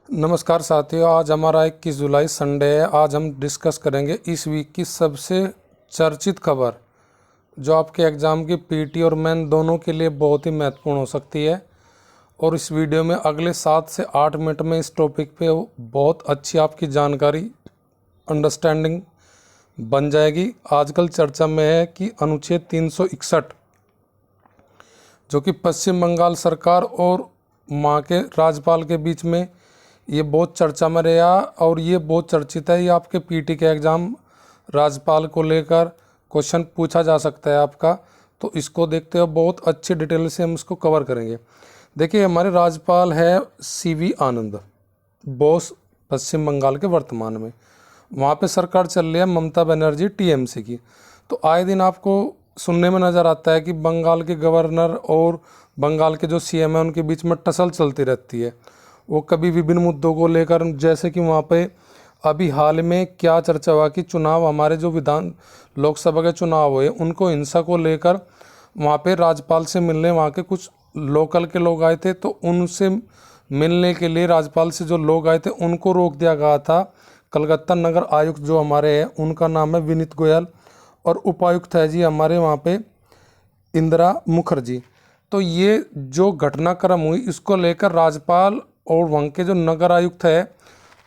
नमस्कार साथियों, आज हमारा 21 जुलाई संडे है। आज हम डिस्कस करेंगे इस वीक की सबसे चर्चित खबर जो आपके एग्ज़ाम की पीटी और मेन दोनों के लिए बहुत ही महत्वपूर्ण हो सकती है। और इस वीडियो में अगले 7 से 8 मिनट में इस टॉपिक पे बहुत अच्छी आपकी जानकारी अंडरस्टैंडिंग बन जाएगी। आजकल चर्चा में है कि अनुच्छेद 361 जो कि पश्चिम बंगाल सरकार और वहाँ के राज्यपाल के बीच में ये बहुत चर्चा में रहा और ये बहुत चर्चित है। ये आपके पीटी के एग्ज़ाम राज्यपाल को लेकर क्वेश्चन पूछा जा सकता है आपका, तो इसको देखते हुए बहुत अच्छी डिटेल से हम इसको कवर करेंगे। देखिए, हमारे राज्यपाल है सीवी आनंद बोस, पश्चिम बंगाल के वर्तमान में। वहाँ पे सरकार चल रही है ममता बनर्जी टीएमसी की। तो आए दिन आपको सुनने में नज़र आता है कि बंगाल के गवर्नर और बंगाल के जो सीएम है उनके बीच में टसल चलती रहती है। वो कभी विभिन्न मुद्दों को लेकर, जैसे कि वहाँ पे अभी हाल में क्या चर्चा हुआ कि चुनाव, हमारे जो लोकसभा के चुनाव हुए उनको हिंसा को लेकर वहाँ पे राज्यपाल से मिलने वहाँ के कुछ लोकल के लोग आए थे, तो उनसे मिलने के लिए राज्यपाल से जो लोग आए थे उनको रोक दिया गया था। कलकत्ता नगर आयुक्त जो हमारे हैं उनका नाम है विनीत गोयल, और उपायुक्त है जी हमारे वहाँ पे इंदिरा मुखर्जी। तो ये जो घटनाक्रम हुई इसको लेकर राज्यपाल और वहाँ के जो नगर आयुक्त है,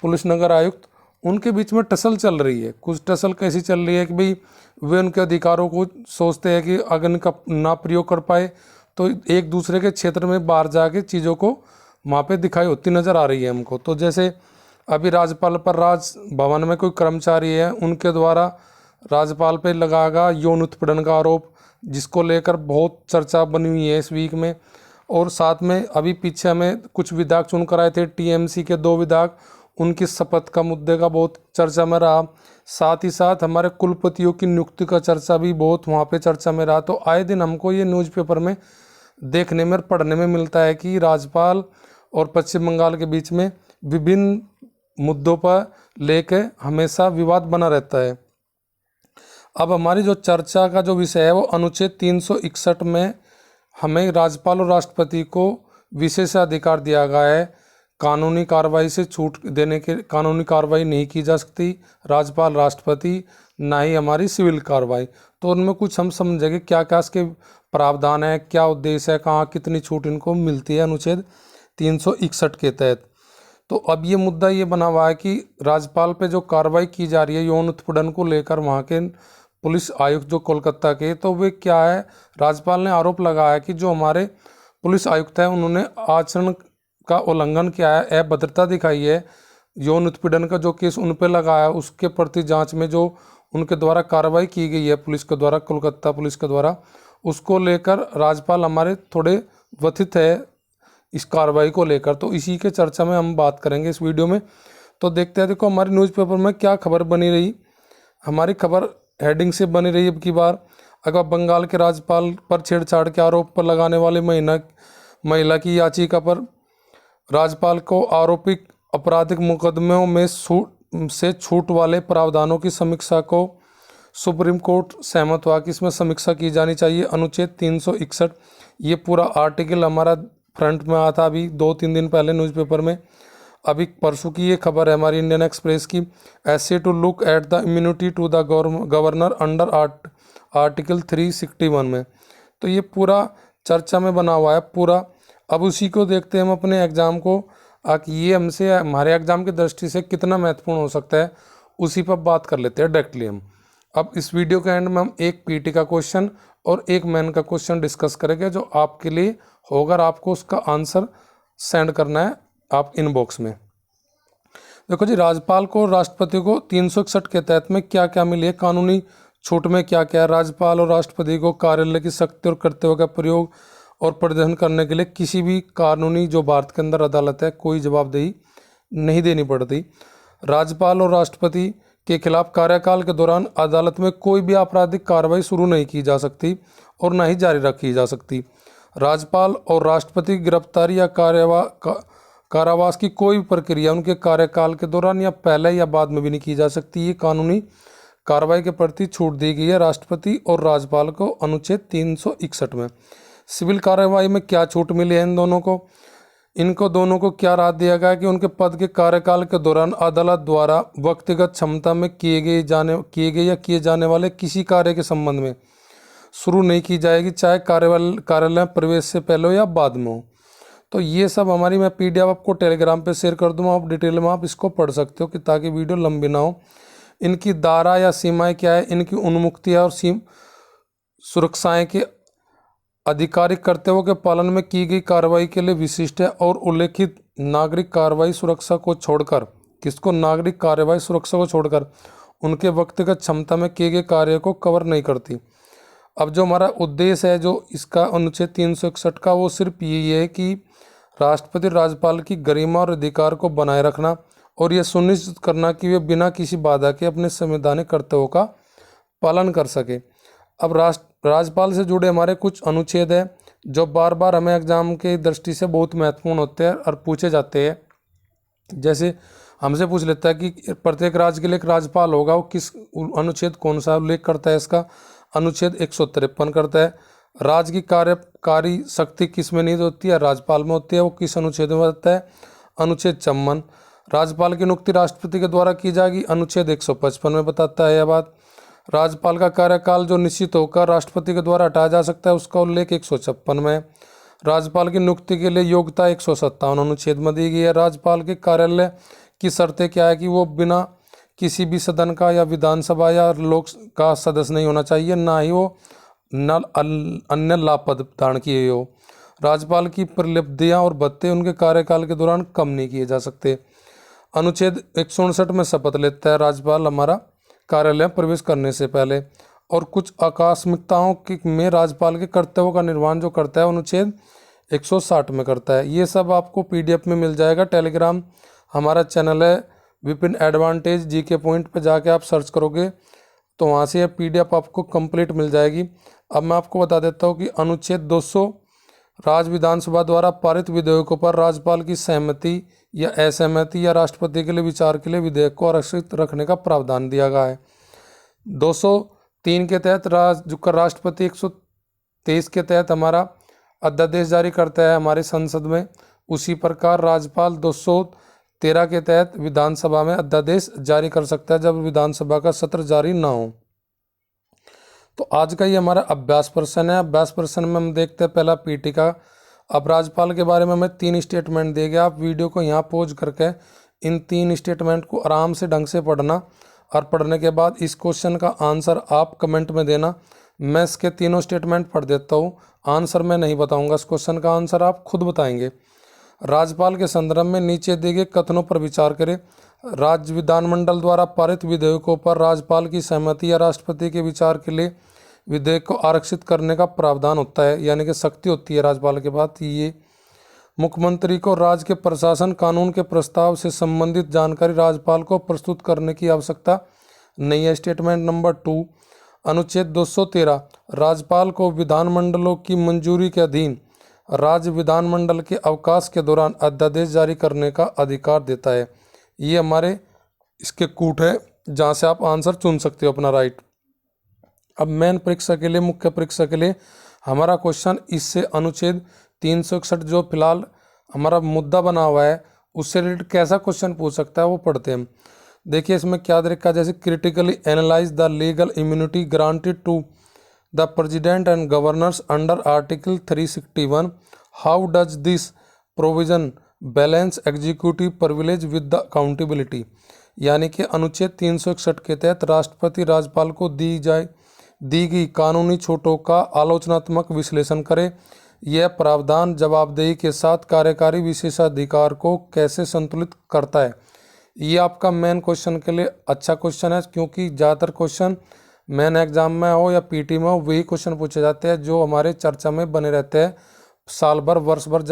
पुलिस नगर आयुक्त, उनके बीच में टसल चल रही है। कुछ टसल कैसी चल रही है कि भाई वे उनके अधिकारों को सोचते हैं कि अगर इनका ना प्रयोग कर पाए तो एक दूसरे के क्षेत्र में बाहर जाके चीज़ों को वहाँ पे दिखाई होती नज़र आ रही है हमको। तो जैसे अभी राज्यपाल पर राजभवन में कोई कर्मचारी है, उनके द्वारा राज्यपाल पे लगाएगा यौन उत्पीड़न का आरोप, जिसको लेकर बहुत चर्चा बनी हुई है इस वीक में। और साथ में अभी पीछे हमें कुछ विधायक चुनकर आए थे टीएमसी के 2 विधायक, उनकी शपथ का मुद्दे का बहुत चर्चा में रहा। साथ ही साथ हमारे कुलपतियों की नियुक्ति का चर्चा भी बहुत वहाँ पे चर्चा में रहा। तो आए दिन हमको ये न्यूज़पेपर में देखने में, पढ़ने में मिलता है कि राज्यपाल और पश्चिम बंगाल के बीच में विभिन्न मुद्दों पर लेके हमेशा विवाद बना रहता है। अब हमारी जो चर्चा का जो विषय है वो अनुच्छेद 361 में हमें राज्यपाल और राष्ट्रपति को विशेषाधिकार दिया गया है। कानूनी कार्रवाई से छूट देने के, कानूनी कार्रवाई नहीं की जा सकती राज्यपाल राष्ट्रपति, ना ही हमारी सिविल कार्रवाई। तो उनमें कुछ हम समझेंगे क्या क्या इसके प्रावधान है, क्या उद्देश्य है, कहाँ कितनी छूट इनको मिलती है अनुच्छेद 361 के तहत। तो अब ये मुद्दा ये बना हुआ है कि राज्यपाल पे जो कार्रवाई की जा रही है यौन उत्पीड़न को लेकर, वहाँ के पुलिस आयुक्त जो कोलकाता के, तो वे क्या है, राज्यपाल ने आरोप लगाया कि जो हमारे पुलिस आयुक्त हैं उन्होंने आचरण का उल्लंघन किया है, अभद्रता दिखाई है। यौन उत्पीड़न का जो केस उन पर लगाया उसके प्रति जांच में जो उनके द्वारा कार्रवाई की गई है पुलिस के द्वारा, कोलकाता पुलिस के द्वारा, उसको लेकर राज्यपाल हमारे थोड़े व्यथित है इस कार्रवाई को लेकर। तो इसी के चर्चा में हम बात करेंगे इस वीडियो में। तो देखते हैं, देखो हमारे न्यूज़पेपर में क्या खबर बनी रही। हमारी खबर हेडिंग से बनी रही अब की बार, अगर बंगाल के राज्यपाल पर छेड़छाड़ के आरोप पर लगाने वाले महिला की याचिका पर राज्यपाल को आरोपित आपराधिक मुकदमों में छूट वाले प्रावधानों की समीक्षा को सुप्रीम कोर्ट सहमत हुआ कि इसमें समीक्षा की जानी चाहिए। अनुच्छेद 361, ये पूरा आर्टिकल हमारा फ्रंट में आया था अभी 2-3 दिन पहले न्यूज़पेपर में। अभी परसों की ये खबर है हमारी इंडियन एक्सप्रेस की, ऐसे to look at the immunity to the governor under article 361 में। तो ये पूरा चर्चा में बना हुआ है पूरा। अब उसी को देखते हैं हम अपने एग्ज़ाम को, ये हमसे हमारे एग्ज़ाम की दृष्टि से कितना महत्वपूर्ण हो सकता है, उसी पर बात कर लेते हैं डायरेक्टली हम। अब इस वीडियो के एंड में हम एक पीटी का क्वेश्चन और एक मैन का क्वेश्चन डिस्कस करेंगे जो आपके लिए होगा, आपको उसका आंसर सेंड करना है आप इनबॉक्स में। देखो जी, राज्यपाल को राष्ट्रपति को 361 के तहत में क्या क्या मिली है, कानूनी छूट में क्या क्या है। राज्यपाल और राष्ट्रपति को कार्यालय की शक्ति और कर्तव्य का प्रयोग और प्रदर्शन करने के लिए किसी भी कानूनी जो भारत के अंदर अदालत है कोई जवाबदेही नहीं देनी पड़ती। राज्यपाल और राष्ट्रपति के खिलाफ कार्यकाल के दौरान अदालत में कोई भी आपराधिक कार्रवाई शुरू नहीं की जा सकती और न ही जारी रखी जा सकती। राज्यपाल और राष्ट्रपति गिरफ्तारी या कारावास की कोई भी प्रक्रिया उनके कार्यकाल के दौरान या पहले या बाद में भी नहीं की जा सकती। ये कानूनी कार्रवाई के प्रति छूट दी गई है राष्ट्रपति और राज्यपाल को अनुच्छेद 361 में। सिविल कार्रवाई में क्या छूट मिली है इन दोनों को, इनको दोनों को क्या राहत दिया गया कि उनके पद के कार्यकाल के दौरान अदालत द्वारा व्यक्तिगत क्षमता में किए गए या किए जाने वाले किसी कार्य के संबंध में शुरू नहीं की जाएगी, चाहे कार्यालय में प्रवेश से पहले हो या बाद में हो। तो ये सब हमारी मैं PDF आपको टेलीग्राम पे शेयर कर दूँगा, आप डिटेल में आप इसको पढ़ सकते हो कि ताकि वीडियो लंबी ना हो। इनकी दायरा या सीमाएं क्या है, इनकी उन्मुक्तियाँ और सुरक्षाएं के आधिकारिक कर्तव्यों के पालन में की गई कार्रवाई के लिए विशिष्ट है और उल्लेखित नागरिक कार्रवाई सुरक्षा को छोड़कर नागरिक कार्रवाई सुरक्षा को छोड़कर उनके व्यक्तिगत क्षमता में किए गए कार्य को कवर नहीं करती। अब जो हमारा उद्देश्य है जो इसका अनुच्छेद 361 का, वो सिर्फ यही है कि राष्ट्रपति राज्यपाल की गरिमा और अधिकार को बनाए रखना और यह सुनिश्चित करना कि वे बिना किसी बाधा के अपने संवैधानिक कर्तव्यों का पालन कर सके। अब राज्यपाल से जुड़े हमारे कुछ अनुच्छेद हैं जो बार बार हमें एग्जाम के दृष्टि से बहुत महत्वपूर्ण होते हैं और पूछे जाते हैं। जैसे हमसे पूछ लेता है कि प्रत्येक राज्य के लिए एक राज्यपाल होगा, वो किस अनुच्छेद कौन सा उल्लेख करता है, इसका अनुच्छेद 153 करता है। राज्य की कार्यकारी शक्ति किस में निहित होती है, राज्यपाल में होती है, वो किस अनुच्छेद में होता है, अनुच्छेद 54। राज्यपाल की नियुक्ति राष्ट्रपति के द्वारा की जाएगी, अनुच्छेद 155 में बताता है यह बात। राज्यपाल का कार्यकाल जो निश्चित होकर राष्ट्रपति के द्वारा हटाया जा सकता है, उसका उल्लेख 156 में। राज्यपाल की नियुक्ति के लिए योग्यता 157 अनुच्छेद में दी गई है। राज्यपाल के कार्यालय की शर्तें क्या है कि वो बिना किसी भी सदन का या विधानसभा या लोक का सदस्य नहीं होना चाहिए, ना ही वो अन्य लाभ पद धारण किए हो। राज्यपाल की प्रलब्धियां और भत्ते उनके कार्यकाल के दौरान कम नहीं किए जा सकते। अनुच्छेद 159 में शपथ लेता है राज्यपाल हमारा कार्यालय प्रवेश करने से पहले, और कुछ आकस्मिकताओं में राज्यपाल के कर्तव्यों का निर्वहन जो करता है अनुच्छेद 160 में करता है। ये सब आपको PDF में मिल जाएगा। टेलीग्राम हमारा चैनल है विपिन एडवांटेज GK पॉइंट पे जाके आप सर्च करोगे तो वहाँ से यह PDF आपको कंप्लीट मिल जाएगी। अब मैं आपको बता देता हूँ कि अनुच्छेद 200 राज्य विधानसभा द्वारा पारित विधेयकों पर राज्यपाल की सहमति या असहमति या राष्ट्रपति के लिए विचार के लिए विधेयक को आरक्षित रखने का प्रावधान दिया गया है। 203 के तहत राष्ट्रपति 123 के तहत हमारा अध्यादेश जारी करता है हमारे संसद में। उसी प्रकार राज्यपाल 213 के तहत विधानसभा में अध्यादेश जारी कर सकता है जब विधानसभा का सत्र जारी ना हो। तो आज का ये हमारा अभ्यास प्रश्न है। अभ्यास प्रश्न में हम देखते हैं पहला PT का। अब राज्यपाल के बारे में हमें 3 स्टेटमेंट दिए गए। आप वीडियो को यहाँ पॉज करके इन 3 स्टेटमेंट को आराम से ढंग से पढ़ना, और पढ़ने के बाद इस क्वेश्चन का आंसर आप कमेंट में देना। मैं इसके तीनों स्टेटमेंट पढ़ देता हूँ, आंसर मैं नहीं बताऊँगा, इस क्वेश्चन का आंसर आप खुद बताएंगे। राज्यपाल के संदर्भ में नीचे दिए गए कथनों पर विचार करें। राज्य विधानमंडल द्वारा पारित विधेयकों पर राज्यपाल की सहमति या राष्ट्रपति के विचार के लिए विधेयक को आरक्षित करने का प्रावधान होता है, यानी कि शक्ति होती है राज्यपाल के पास। ये मुख्यमंत्री को राज्य के प्रशासन कानून के प्रस्ताव से संबंधित जानकारी राज्यपाल को प्रस्तुत करने की आवश्यकता नहीं है। स्टेटमेंट नंबर 2, अनुच्छेद 213 राज्यपाल को विधानमंडलों की मंजूरी के अधीन राज्य विधानमंडल के अवकाश के दौरान अध्यादेश जारी करने का अधिकार देता है। ये हमारे इसके कूट है जहाँ से आप आंसर चुन सकते हो अपना राइट। अब मेन परीक्षा के लिए, मुख्य परीक्षा के लिए हमारा क्वेश्चन इससे अनुच्छेद 361 जो फिलहाल हमारा मुद्दा बना हुआ है उससे रिलेटेड कैसा क्वेश्चन पूछ सकता है वो पढ़ते हैं। देखिए इसमें क्या तरीका, जैसे critically analyse the legal immunity granted to the president and governors under article 361, how does this provision balance executive privilege with the accountability. यानी कि अनुच्छेद 361 के तहत राष्ट्रपति राज्यपाल को दी गई कानूनी छूटों का आलोचनात्मक विश्लेषण करे। यह प्रावधान जवाबदेही के साथ कार्यकारी विशेषाधिकार को कैसे संतुलित करता है। ये आपका मेन क्वेश्चन के लिए अच्छा क्वेश्चन है, क्योंकि ज़्यादातर क्वेश्चन मेन एग्जाम में हो या PT में हो वही क्वेश्चन पूछे जाते हैं जो हमारे चर्चा में बने रहते हैं साल भर, वर्ष भर,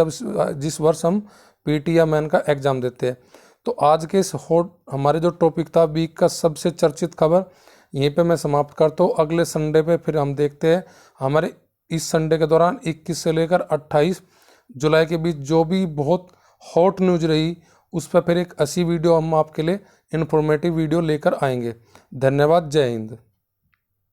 जिस वर्ष हम PT या मेन का एग्जाम देते हैं। तो आज के इस हमारे जो टॉपिक था वीक का सबसे चर्चित खबर, यहीं पे मैं समाप्त करता हूँ। अगले संडे पे फिर हम देखते हैं हमारे इस संडे के दौरान 21 से लेकर 28 जुलाई के बीच जो भी बहुत हॉट न्यूज़ रही उस पर फिर एक 80 वीडियो हम आपके लिए इन्फॉर्मेटिव वीडियो लेकर आएंगे। धन्यवाद, जय हिंद।